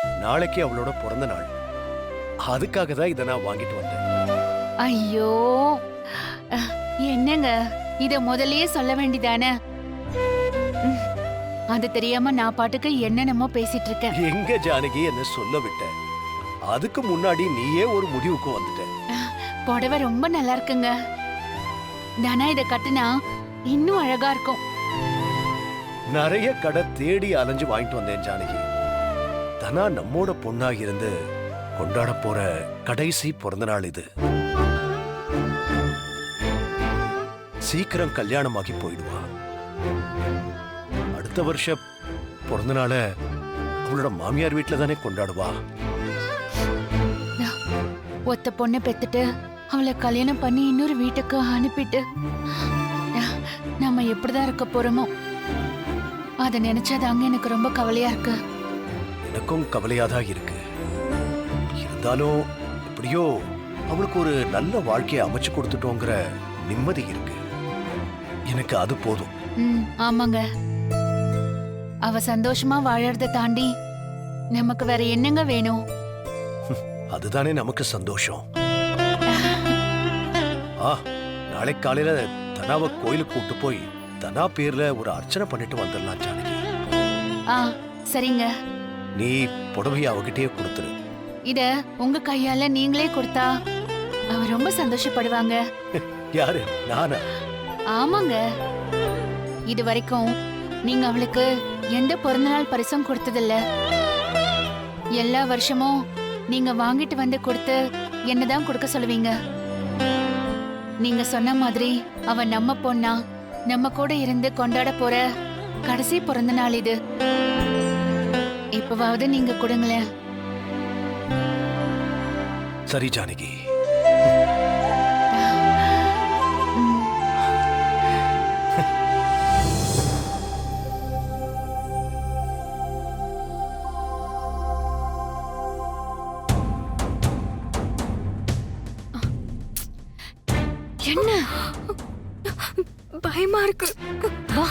நாளைக்கு அவளோட பிறந்த நாள். அதுக்காக தான் இதை நான் வாங்கிட்டு வந்தேன். ஐயோ என்னங்க, இத முதல்லயே சொல்ல வேண்டியதானே? அது தெரியாம நான் பாட்டுக்கு என்னென்னமோ பேசிட்டு இருக்கேன். எங்க ஜானகி என்ன சொல்ல விட்ட? அதுக்கு முன்னாடி நீயே ஒரு முடிவுக்கு வந்துட்ட. புடவை ரொம்ப நல்லா இருக்குங்க. தானா இத கட்டுனா இன்னும் அழகா இருக்கும். நிறைய கடை தேடி அலைஞ்சு வாங்கிட்டு வந்தேன் ஜானகி. தனா நம்மோட பொண்ணா இருந்து கொண்டாட போற கடைசி பிறந்த நாள் இது. சீக்கிரம் கல்யாணமாகி போயிடுவா. அடுத்த வருஷம் பிறந்த நாள அவளோட மாமியார் வீட்டுல தானே கொண்டாடுவா. ஒத்த பொண்ணை பெத்துட்டு அவளை கல்யாணம் பண்ணி இன்னொரு வீட்டுக்கு அனுப்பிட்டு நம்ம எப்படிதான் இருக்க போறோமோ அத நினைச்சாதாங்க எனக்கு ரொம்ப கவலையா இருக்கு. எனக்கும் கவலையாதான் இருக்கு. இருந்தாலும் எப்படியோ அவளுக்கு ஒரு நல்ல வாழ்க்கையை அமைச்சு கொடுத்துட்டோங்கிற நிம்மதி இருக்கு. எனக்கு அது போதும். ஆமாங்க, அவ சந்தோஷமா வாழறத தாண்டி நமக்கு வேற என்னங்க வேணும்? அதுதானே நமக்கு சந்தோஷம். நாளை காலையில தனாவை கோயிலுக்கு கூட்டு போய் தனா பேர்ல ஒரு அர்ச்சனை பண்ணிட்டு வந்துடலாம் ஜானகி. சரிங்க. நீ புடவைய அவகிட்டயே கொடுத்துரு. இத உங்க கையால நீங்களே கொடுத்தா அவ ரொம்ப சந்தோஷப்படுவாங்க. யாரு? நானா? ஆமாங்க. இது வரைக்கும் நீங்க அவளுக்கு எந்த பிறந்தநாள் பரிசும் கொடுத்ததில்ல. எல்லா வருஷமும் நீங்க வாங்கிட்டு வந்து கொடுத்து என்னதான் கொடுக்க சொல்லுவீங்க. நீங்க சொன்ன மாதிரி அவ நம்ம பொண்ணா நம்ம கூட இருந்து கொண்டாட போற கடைசி பிறந்த நாள் இது. இப்பவாவது நீங்க கொடுங்களேன். சரி ஜானகி. என்ன பயமா இருக்கு. வா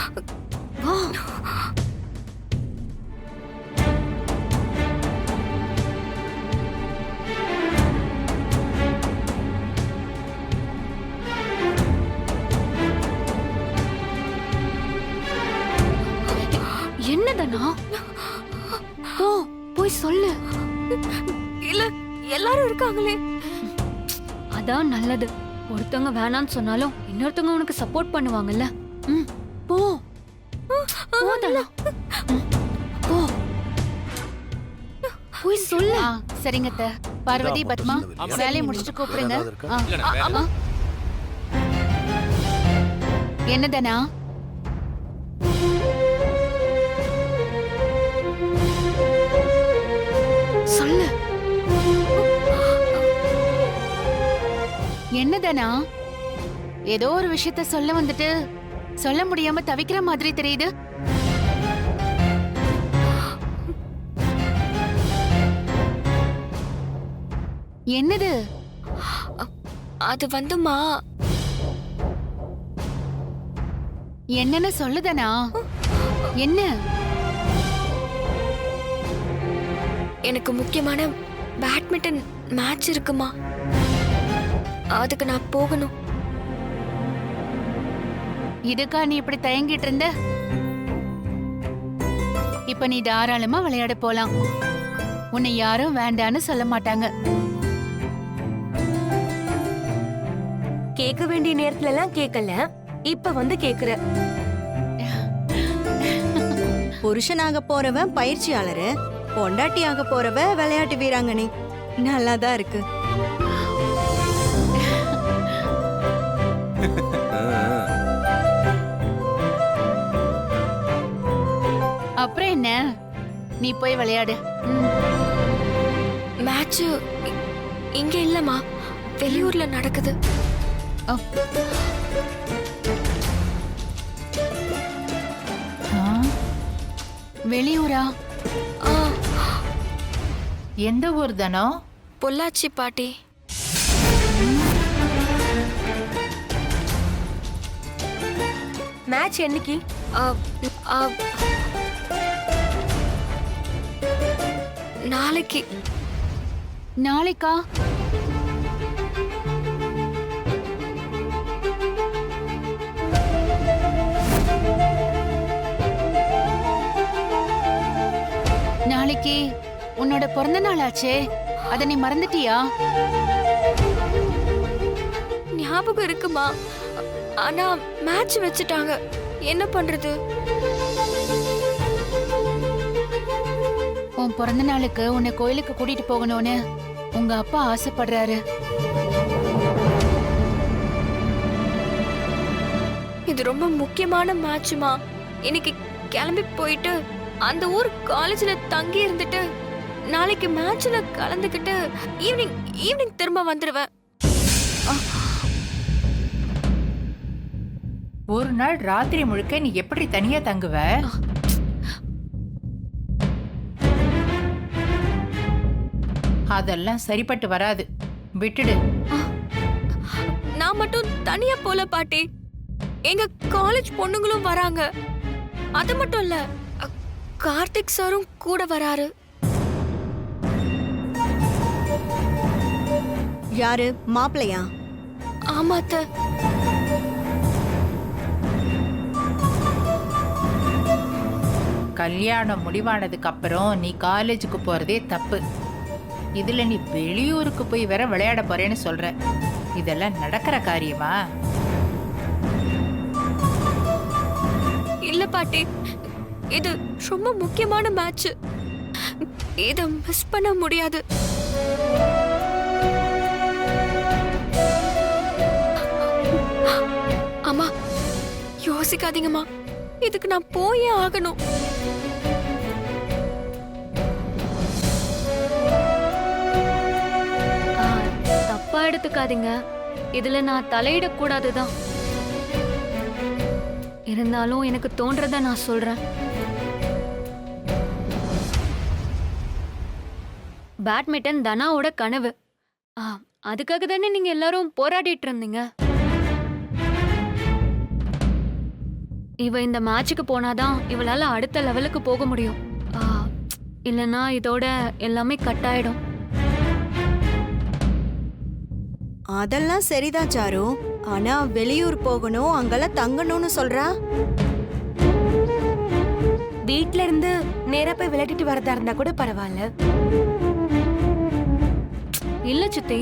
வா. என்னதனா? போய் சொல்லு. இல்ல, எல்லாரும் இருக்காங்களே. அதான் நல்லது. ஒருத்தவங்க வேணான்னு சொன்னாலும் இன்னொருத்தவங்க உனக்கு சப்போர்ட் பண்ணுவாங்கல்ல. போ போதனா. போ போய் சொல்லு. சரிங்க அத்தை. பார்வதி, பத்மா, வேலையை முடிச்சுட்டு கூப்பிடுங்க. என்னதனா? சொல்லு. என்னதனா? ஏதோ ஒரு விஷயத்த சொல்ல வந்துட்டு சொல்ல முடியாம தவிக்கிற மாதிரி தெரியுது. என்னது? அது வந்துமா, என்னன்னு சொல்லுதனா? என்ன? எனக்கு முக்கியமான பேட்மிண்டன் மேட்ச் இருக்குமா, அதுக்கு நான் போகணும். இதுக்கா நீ இப்படி தயங்கிட்டு இருந்த? இப்ப நீ தாராளமா விளையாட போலாம். உன்னை யாரும் வேண்டான்னு சொல்ல மாட்டாங்க. கேட்க வேண்டிய நேரத்துல எல்லாம் கேட்கல, இப்ப வந்து கேக்குற. புருஷனாக போறவன் பயிற்சியாளரு, பொண்டாட்டியாக போறவ விளையாட்டு வீராங்கனை. நல்லாதான் இருக்கு. அப்புறம் என்ன, நீ போய் விளையாடு. மேட்ச் இங்க இல்லம்மா, வெளியூர்ல நடக்குது. வெளியூரா? எந்த ஊர் தானோ? பொள்ளாச்சி பாட்டி. மேட்ச் என்னைக்கு? நாளைக்கு. நாளைக்கா? நாளைக்கு உன்னோட பிறந்த நாள் ஆச்சே, அத நீ மறந்துட்டியா? ஞாபகம் இருக்குமா? ஆனா மேட்ச் வச்சுட்டாங்க, என்ன பண்றது? உன் பிறந்த நாளுக்கு உன்னை கோயிலுக்கு கூட்டிட்டு போகணும்னு உங்க அப்பா ஆசைப்படுறாரு. இது ரொம்ப முக்கியமான மேட்ச்மா. இன்னைக்கு கிளம்பி போயிட்டு அந்த ஊர் காலேஜ்ல தங்கி இருந்துட்டு நாளைக்கு மேட்ச்ல கலந்துக்கிட்டு ஈவினிங் திரும்ப வந்துருவேன். ஒரு நாள் ராத்திரி முழுக்க நீ எப்படி தனியா தங்குவ? அதெல்லாம் சரிப்பட்டு வராது, விட்டுடு. நான் மட்டும் தனியா போல பாட்டி, எங்க காலேஜ் பொண்ணுங்களும் வராங்க. அது மட்டும் இல்ல, கார்த்திக் சாரும் கூட வராரு. யாரு மாப்பிள்ளையா? ஆமாத்த. கல்யாணம் முடிவானதுக்கு அப்புறம் நீ காலேஜுக்கு போறதே தப்பு. இதுல நீ வெளியூருக்கு போய் வேற விளையாட போறேன்னு சொல்ற. இதெல்லாம் நடக்கிற காரியமா? இல்ல பாட்டி, இது ரொம்ப முக்கியமான மேட்ச். இத மிஸ் பண்ண முடியாது. அம்மா யோசிக்காதீங்கம்மா, இதுக்கு நான் போயே ஆகணும். தப்பா எடுத்துக்காதீங்க, இதுல நான் தலையிடக்கூடாதுதான். இருந்தாலும் எனக்கு தோன்றத நான் சொல்றேன். பேட்மிண்டன் தனாவோட கனவு. அதுக்காக தானே நீங்க எல்லாரும் போராடிட்டு இருந்தீங்க. இவ இந்த மேட்சுக்கு போனாதான் இவளால அடுத்த லெவலுக்கு போக முடியும். இல்லனா இதோட எல்லாமே கட் ஆயிடும். அதெல்லாம் சரிதான் சாரு. ஆனா வெளியூர் போகணும், அங்கெல்லாம் தங்கணும்னு சொல்றா. வீட்ல இருந்து நேரா போய் விளையாடிட்டு வரதா இருந்தா கூட பரவாயில்ல. இல்ல சித்தி,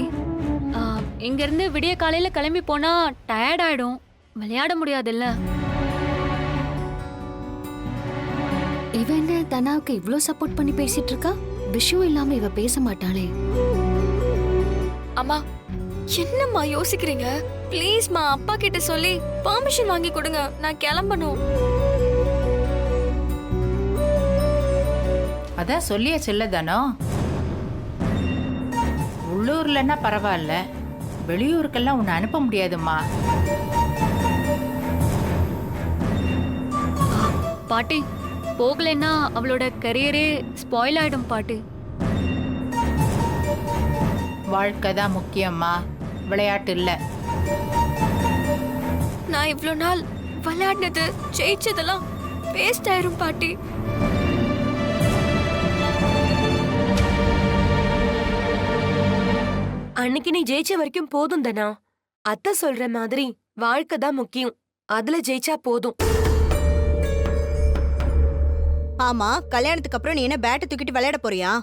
இங்க இருந்து விடிய காலையில கிளம்பி போனா டயர்ட் ஆயிடும், விளையாட முடியாதுல்ல. இவ என்ன தனாவுக்கு இவ்ளோ சப்போர்ட் பண்ணி பேசிட்டு இருக்கா? விஷயம் இல்லாம இவ பேச மாட்டாளே. அம்மா என்னம்மா யோசிக்கிறீங்க? ப்ளீஸ்மா, அப்பா கிட்ட சொல்லி பெர்மிஷன் வாங்கி கொடுங்க, நான் கிளம்பணும். அதான் சொல்லிய செல்லதானோ. உள்ளூர்லன்னா பரவாயில்ல, வெளியூருக்கெல்லாம் உன்னை அனுப்ப முடியாதும்மா. பாட்டி, போகலைன்னா அவளோட கரியரே ஸ்பாயில் ஆயிடும் பாட்டி. வாழ்க்கை தான் முக்கியம்மா, விளையாட்டு இல்ல. நான் இவ்ளோ நாள் விளையாடினது ஜெயிச்சதெல்லாம் வேஸ்ட் ஆயிரும் பாட்டி. அன்னைக்கு நீ ஜெயிச்ச வரைக்கும் போதும் தானா? அத்தை சொல்ற மாதிரி வாழ்க்கை தான் முக்கியம், அதுல ஜெயிச்சா போதும். ஆமா, கல்யாணத்துக்கு அப்புறம் நீ என்ன பேட்டை தூக்கிட்டு விளையாட போறியா?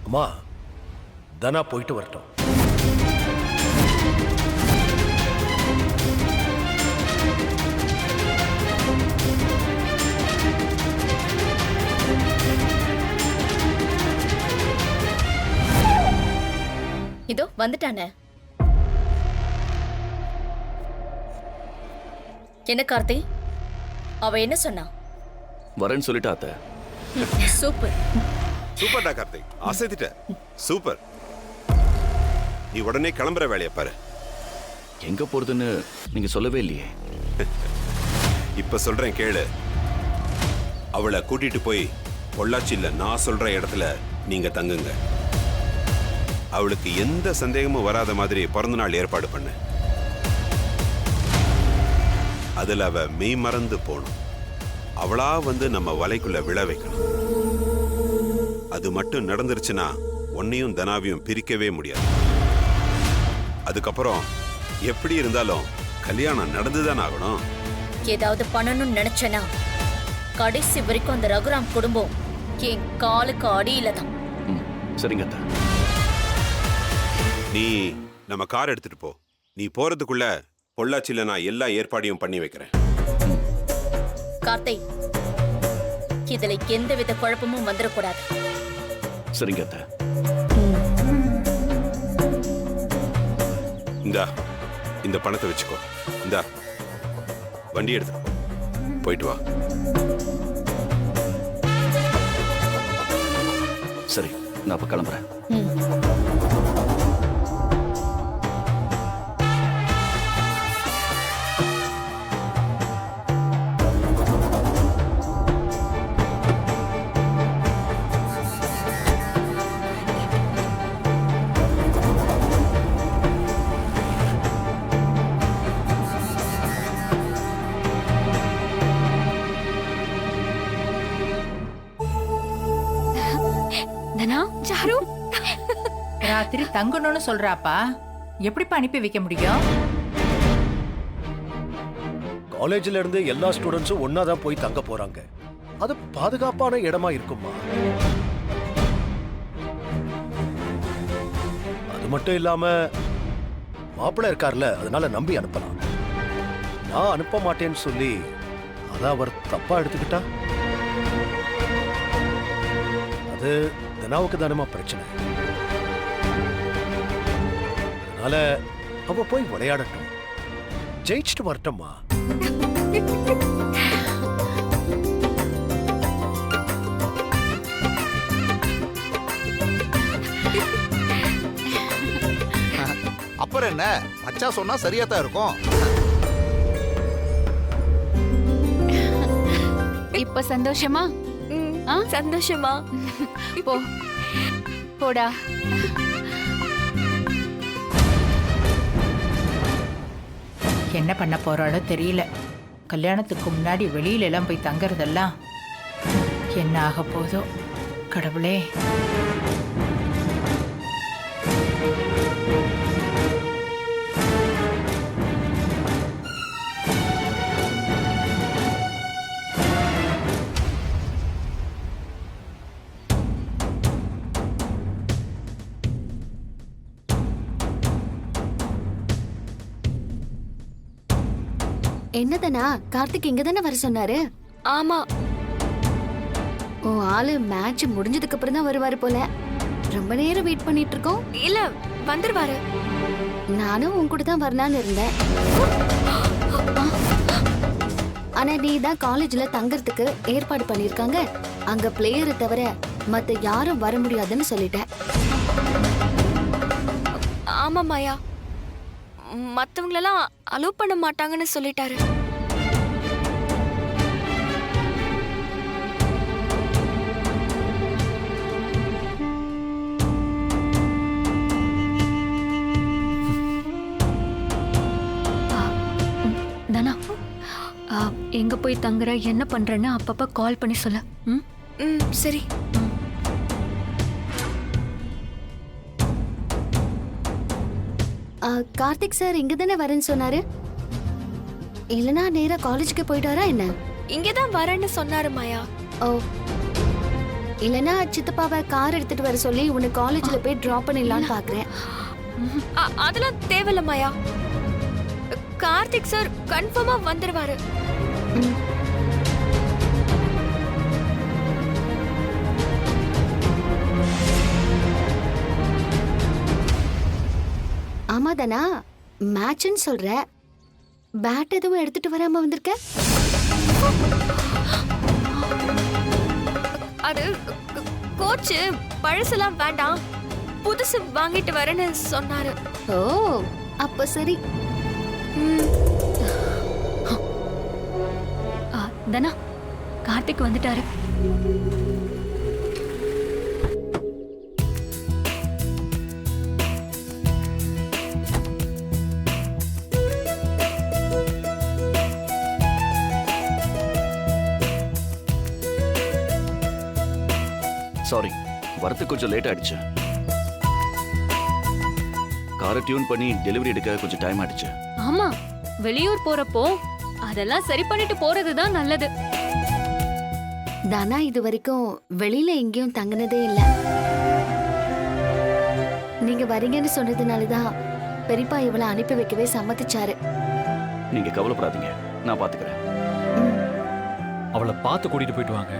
அம்மா, தனா போயிட்டு வரட்டும். இதோ வந்துட்டானே. என்ன கார்த்தி, அவ என்ன சொன்னா? வரேன்னு சொல்லிட்டா அத்தை. சூப்பர் சூப்பர்டா கார்த்திக், அசைத்திட்ட. சூப்பர். நீ உடனே கிளம்புற வேலையை பாரு. எங்க போறதுன்னு நீங்க சொல்லவே இல்லையே. இப்ப சொல்றேன் கேளு. அவளை கூட்டிட்டு போய் பொள்ளாச்சியில் நான் சொல்ற இடத்துல நீங்க தங்குங்க. அவளுக்கு எந்த சந்தேகமும் வராத மாதிரி பிறந்த நாள் ஏற்பாடு பண்ணு. அதுல அவ மெய் மறந்து போகணும். அவளா வந்து நம்ம வலைக்குள்ள விழ வைக்கணும். அது மட்டும் நடந்துருச்சுன்னா உன்னையும் தனாவையும் பிரிக்கவே முடியாது. அதுக்கப்புறம் எப்படி இருந்தாலும் கல்யாணம் நடந்துதான் ஆகணும். ஏதாவது பண்ணணும்னு நினைச்சனா கடைசி வரைக்கும் அந்த ரகுராம் குடும்பம் என் காலுக்கு அடியில தான். சரிங்க அத்தை. நீ நம்ம கார் எடுத்துட்டு போ. நீ போறதுக்குள்ள பொள்ளாச்சியில நான் எல்லா ஏற்பாடையும் பண்ணி வைக்கிறேன். கார்த்தை, இதுல எந்தவித குழப்பமும் வந்துடக்கூடாது. சரிங்க அத்தை. இந்த பணத்தை வச்சுக்கோ. இந்தா வண்டி எடுத்து போயிட்டு வா. சரி, நான் அப்ப கிளம்புறேன். தனா, சாரு ராத்திரி தங்கணும்னு சொல்றாப்பா, எப்படிப்பா அனுப்பி வைக்க முடியும்? காலேஜ்ல இருந்து எல்லா ஸ்டூடெண்ட்ஸும் ஒன்னாதான் போய் தங்க போறாங்க. அது பாதுகாப்பான இடமா இருக்குமா? அது மட்டும் இல்லாம மாப்பிள்ளை இருக்கார்ல, அதனால நம்பி அனுப்பலாம். நான் அனுப்ப மாட்டேன்னு சொல்லி அத அவர் தப்பா எடுத்துக்கிட்டா அது தனாவுக்கு தானமா பிரச்சனை. அதனால அவ போய் விளையாடட்டும், ஜெயிச்சுட்டு வரட்டும்மா. அப்புறம் என்ன, மச்சா சொன்னா சரியா தான் இருக்கும். இப்ப சந்தோஷமா? சந்தோஷமா? போ போடா. என்ன பண்ண போறாளோ தெரியல. கல்யாணத்துக்கு முன்னாடி வெளியில எல்லாம் போய் தங்கறதெல்லாம் என்ன ஆக போதோ கடவுளே. என்னதனா, கார்த்திக் இங்க தானே வர சொன்னாரு? ஆமா. ஓ, ஆளு மேட்ச் முடிஞ்சதுக்கு அப்புறம் தான் வருவாரு போல. ரொம்ப நேரம் வெயிட் பண்ணிட்டு இருக்கோம். இல்ல, வந்துருவாரு. நானும் உன் கூட தான் வரலான்னு இருந்தேன். ஆனா நீ தான் காலேஜ்ல தங்கறதுக்கு ஏற்பாடு பண்ணிருக்காங்க, அங்க பிளேயரை தவிர மத்த யாரும் வர முடியாதுன்னு சொல்லிட்டேன். ஆமா மாயா, மத்தவங்களெல்லாம் அலோவ் பண்ண மாட்டாங்கன்னு சொல்லிட்டாரு. தனா, எங்க போய் தங்குற, என்ன பண்றேன்னு அப்பப்ப கால் பண்ணி சொல்ல. சரி. கார்த்திக் சார் இங்க தானே வரேன்னு சொன்னாரு, இல்லனா நேரா காலேஜுக்கு போயிட்டாரா என்ன? இங்கதான் வரேன்னு சொன்னாரு மாயா. ஓ, இல்லனா சித்தப்பாவை கார் எடுத்துட்டு வர சொல்லி உன்னை காலேஜ்ல போய் டிராப் பண்ணிடலான்னு பாக்குறேன். அதெல்லாம் தேவையில்ல மாயா, கார்த்திக் சார் கன்ஃபார்மா வந்துருவாரு. ஆமாதானா, மேட்ச்னு சொல்ற, பேட் எதுவும் எடுத்துட்டு வராம வந்திருக்க? அது கோச் பழசெல்லாம் வேண்டாம், புதுசு வாங்கிட்டு வரேன்னு சொன்னாரு. ஓ, அப்ப சரி. தனா கார்த்திக் வந்துட்டாரு. சாரி, வரத்துக்கு கொஞ்சம் லேட் ஆயிடுச்சு. காரை டியூன் பண்ணி டெலிவரி எடுக்க கொஞ்சம் டைம் ஆயிடுச்சு. ஆமா, வெளியூர் போறப்போ அதெல்லாம் சரி பண்ணிட்டு போறதுதான் நல்லது. தானா இது வரைக்கும் வெளியில எங்கேயும் தங்கினதே இல்ல. நீங்க வரீங்கன்னு சொன்னதுனாலதான் பெரியப்பா இவளை அனுப்பி வைக்கவே சம்மதிச்சாரு. நீங்க கவலைப்படாதீங்க, நான் பாத்துக்கிறேன். அவளை பார்த்து கூட்டிட்டு போயிட்டு வாங்க.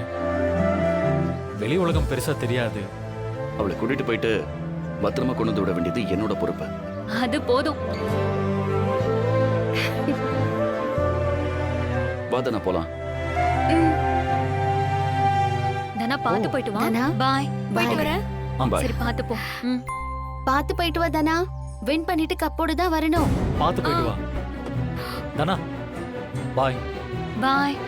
வெளி உலகம் பெருசா தெரியாது. அவளை கூட்டிட்டு போயிட்டு பத்திரமா கொண்டு வந்து விட வேண்டியது என்னோட பொறுப்பு. அது போதும். வாதனா போலாம். தனா பார்த்து போயிட்டு வா. தனா, பாய். போயிட்டு வரேன். பாய். சரி பார்த்து போ. பார்த்து போயிட்டு வா தானா. வின் பண்ணிட்டு கப்போடு தான் வரணும். பார்த்து போயிட்டு வா. தனா, பாய். பாய்.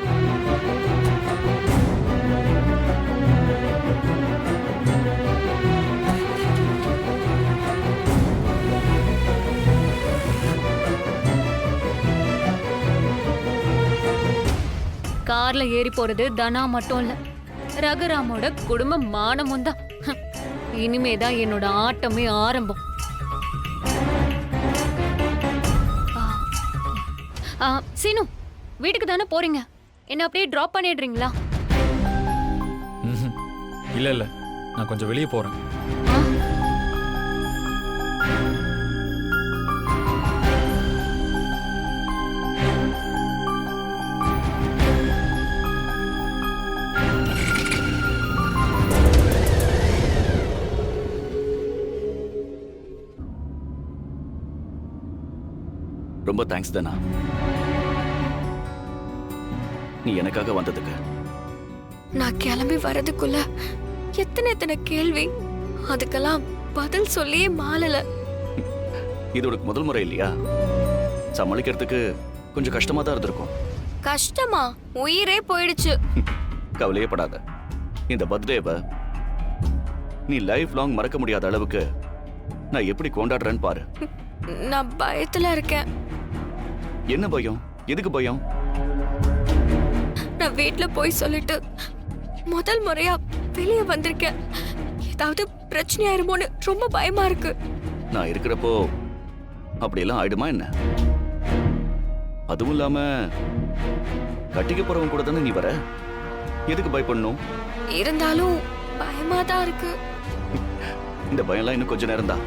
கார்ல ஏறி போறது தனா மட்டும் இல்ல, ரகுராமோட குடும்ப மானமும் தான். இனிமேதான் என்னோட ஆட்டமே ஆரம்பம். சீனு, வீட்டுக்கு தானே போறீங்க? என்ன அப்படியே டிராப் பண்ணிடுறீங்களா? இல்ல இல்ல, நான் கொஞ்சம் வெளியே போறேன். ரொம்ப தேங்க்ஸ் தானா, நீ எனக்காக வந்ததுக்கு. நான் கிளம்பி வரதுக்குள்ள எத்தனை கேள்வி, அதுக்கெல்லாம் பதில் சொல்லியே மாளல. இது உனக்கு முதல் முறை இல்லையா? சமாளிக்கிறதுக்கு கொஞ்சம் கஷ்டமா தான் இருந்திருக்கும். கஷ்டமா? உயிரே போயிடுச்சு. கவலையே படாத. இந்த பர்த்டேவை நீ லைஃப் லாங் மறக்க முடியாத அளவுக்கு நான் எப்படி கொண்டாடுறேன்னு பாரு. நான் பயத்துல இருக்கேன். என்ன பயம்? எதுக்கு பயம்? நான் வீட்ல போய் சொல்லிட்டு முதல் முறையா வெளியே வந்திருக்கேன். ஏதாவது பிரச்சனை ஆயிருமோன்னு ரொம்ப பயமா இருக்கு. நான் இருக்கிறப்போ அப்படியெல்லாம் ஆயிடுமா என்ன? அதுவும் இல்லாம கட்டிக்க போறவங்க கூட தானே நீ வர. எதுக்கு பயப்படணும்? இருந்தாலும் பயமா தான் இருக்கு. இந்த பயம்லாம் இன்னும் கொஞ்ச நேரம் தான்,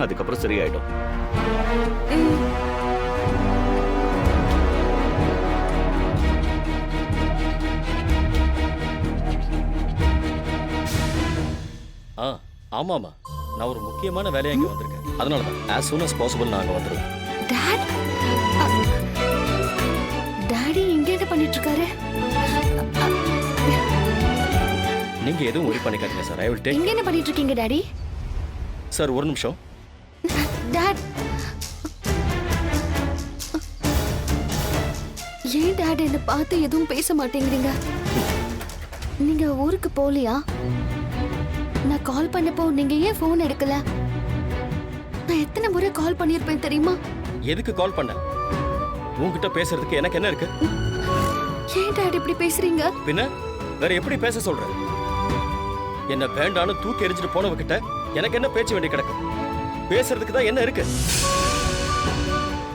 அதுக்கப்புறம் சரியாயிடும். ஆமாமா, நான் ஒரு முக்கியமான வேலையை இங்க வந்திருக்கேன். அதனாலதான் as soon as possible நான் அங்க வந்துருவேன். டாட், டாடி இங்க என்ன பண்ணிட்டு இருக்காரு? நீங்க எதுவும் worry பண்ணிக்காதீங்க சார். I will take. இங்க என்ன பண்ணிட்டு இருக்கீங்க டாடி? சார் ஒரு நிமிஷம். டாட், ஏன் டாட் என்ன பார்த்து எதுவும் பேச மாட்டேங்கிறீங்க? நீங்க ஊருக்கு போலியா? நான் கால் பண்ணப்போ நீங்க ஏன் போன் எடுக்கல? நான் எத்தனை முறை கால் பண்ணிருப்பேன் தெரியுமா? எதுக்கு கால் பண்ண? உன்கிட்ட பேசுறதுக்கு எனக்கு என்ன இருக்கு? ஏன் டாட் இப்படி பேசுறீங்க? பின்ன வேற எப்படி பேச சொல்ற? என்ன வேண்டான்னு தூக்கி எரிஞ்சிட்டு போனவகிட்ட எனக்கு என்ன பேச்சு வேண்டி கிடக்கு? பேசுறதுக்கு தான் என்ன இருக்கு?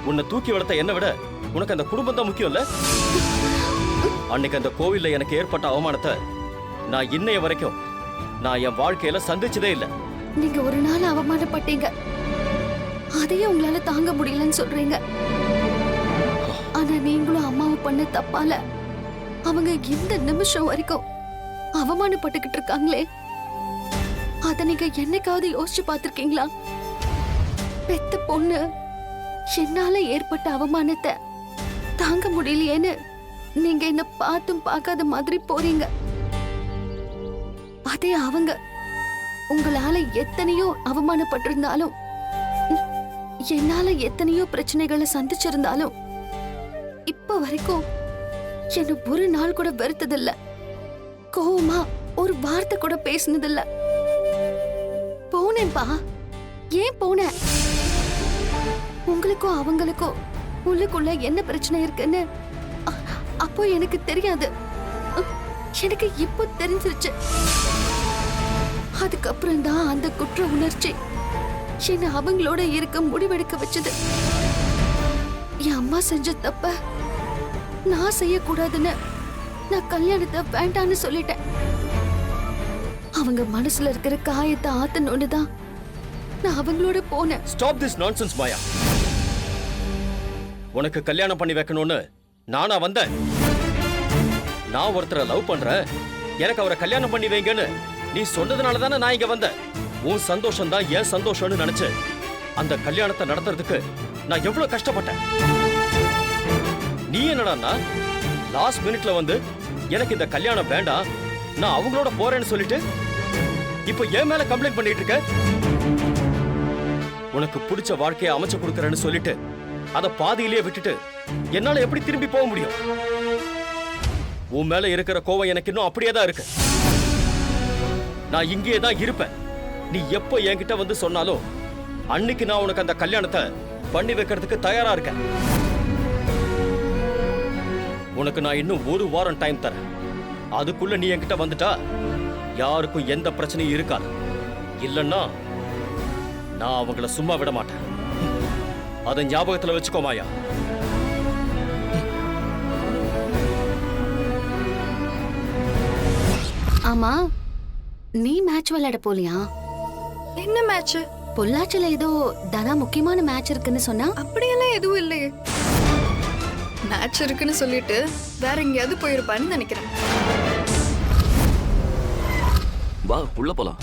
உன்னை தூக்கி வளர்த்த என்ன விட உனக்கு அந்த குடும்பம் தான் முக்கியம் இல்ல? அன்னைக்கு அந்த கோவில்ல எனக்கு ஏற்பட்ட அவமானத்தை நான் இன்னைய வரைக்கும் நான் என் வாழ்க்கையில சந்திச்சதே இல்ல. நீங்க ஒரு நாள் அவமானப்பட்டீங்க, அதையே உங்களால தாங்க முடியலன்னு சொல்றீங்க. ஆனா நீங்களும் அம்மாவை பண்ண தப்பால அவங்க இந்த நிமிஷம் வரைக்கும் அவமானப்பட்டுக்கிட்டு இருக்காங்களே, அத நீங்க என்னைக்காவது யோசிச்சு பார்த்திருக்கீங்களா? பெத்த பொண்ணு என்னால ஏற்பட்ட அவமானத்தை தாங்க முடியலையேன்னு நீங்க என்ன பார்த்தும் பார்க்காத மாதிரி போறீங்க. அதே அவங்க உங்களால எத்தனையோ அவமானப்பட்டிருந்தாலும், என்னால எத்தனையோ பிரச்சனைகளை சந்திச்சிருந்தாலும், இப்ப வரைக்கும் என்ன ஒரு நாள் கூட வெறுத்ததில்ல, கோவமா ஒரு வார்த்தை கூட பேசினதில்ல. போனேன்பா. ஏன் போனேன்? உங்களுக்கோ அவங்களுக்கோ உள்ளுக்குள்ள என்ன பிரச்சனை இருக்குன்னு அப்போ எனக்கு தெரியாது. எனக்கு இப்போ தெரிஞ்சிருச்சு. அதுக்கப்புறம் தான் அந்த குற்ற உணர்ச்சி என்ன அவங்களோட இருக்க முடிவெடுக்க வச்சது. என் அம்மா செஞ்ச தப்ப நான் செய்யக்கூடாதுன்னு நான் கல்யாணத்தை வேண்டான்னு சொல்லிட்டேன். அவங்க மனசுல இருக்கிற காயத்தை ஆத்தணும்னு தான் நான் அவங்களோட போனேன். ஸ்டாப் திஸ் நான்சென்ஸ் மாயா. உனக்கு கல்யாணம் பண்ணி வைக்கணும்னு நானா வந்தேன்? நான் ஒருத்தரை லவ் பண்றேன், எனக்கு அவரை கல்யாணம் பண்ணி வைங்கன்னு நீ சொன்னதுனால தானே நான் இங்க வந்தேன். உன் சந்தோஷம் தான் என் சந்தோஷம்னு நினைச்சு அந்த கல்யாணத்தை நடத்துறதுக்கு நான் எவ்வளவு கஷ்டப்பட்டேன். நீ என்னடான்னா லாஸ்ட் மினிட்ல வந்து எனக்கு இந்த கல்யாணம் வேண்டாம், நான் அவங்களோட போறேன்னு சொல்லிட்டு இப்போ என் மேல கம்ப்ளைண்ட் பண்ணிட்டு இருக்க. உனக்கு பிடிச்ச வாழ்க்கையை அமைச்சு கொடுக்கறேன்னு சொல்லிட்டு அதை பாதியிலேயே விட்டுட்டு என்னால எப்படி திரும்பி போக முடியும்? உன் மேல இருக்கிற கோவம் எனக்கு இன்னும் அப்படியே தான் இருக்கு. நான் இங்கேயே தான் இருப்பேன். நீ எப்போ என்கிட்ட வந்து சொன்னாலும் அன்னைக்கு நான் உனக்கு அந்த கல்யாணத்தை பண்ணி வைக்கிறதுக்கு தயாரா இருக்கேன். உனக்கு நான் இன்னும் ஒரு வாரம் டைம் தரேன். அதுக்குள்ள நீ என்கிட்ட வந்துட்டா யாருக்கும் எந்த பிரச்சனையும் இருக்காது. இல்லைன்னா நான் அவங்கள சும்மா விட மாட்டேன். அதை ஞாபகத்துல வச்சுக்கோ மாயா. ஆமா, நீ மேட்ச் விளையாட போலியா? என்ன மேட்ச்? பொள்ளாச்சில ஏதோ தனா முக்கியமான மேட்ச் இருக்குன்னு சொன்னா. அப்படியெல்லாம் எதுவும் இல்லையே. மேட்ச் இருக்குன்னு சொல்லிட்டு வேற எங்கேயாவது போயிருப்பான்னு நினைக்கிறேன். வா உள்ள போலாம்.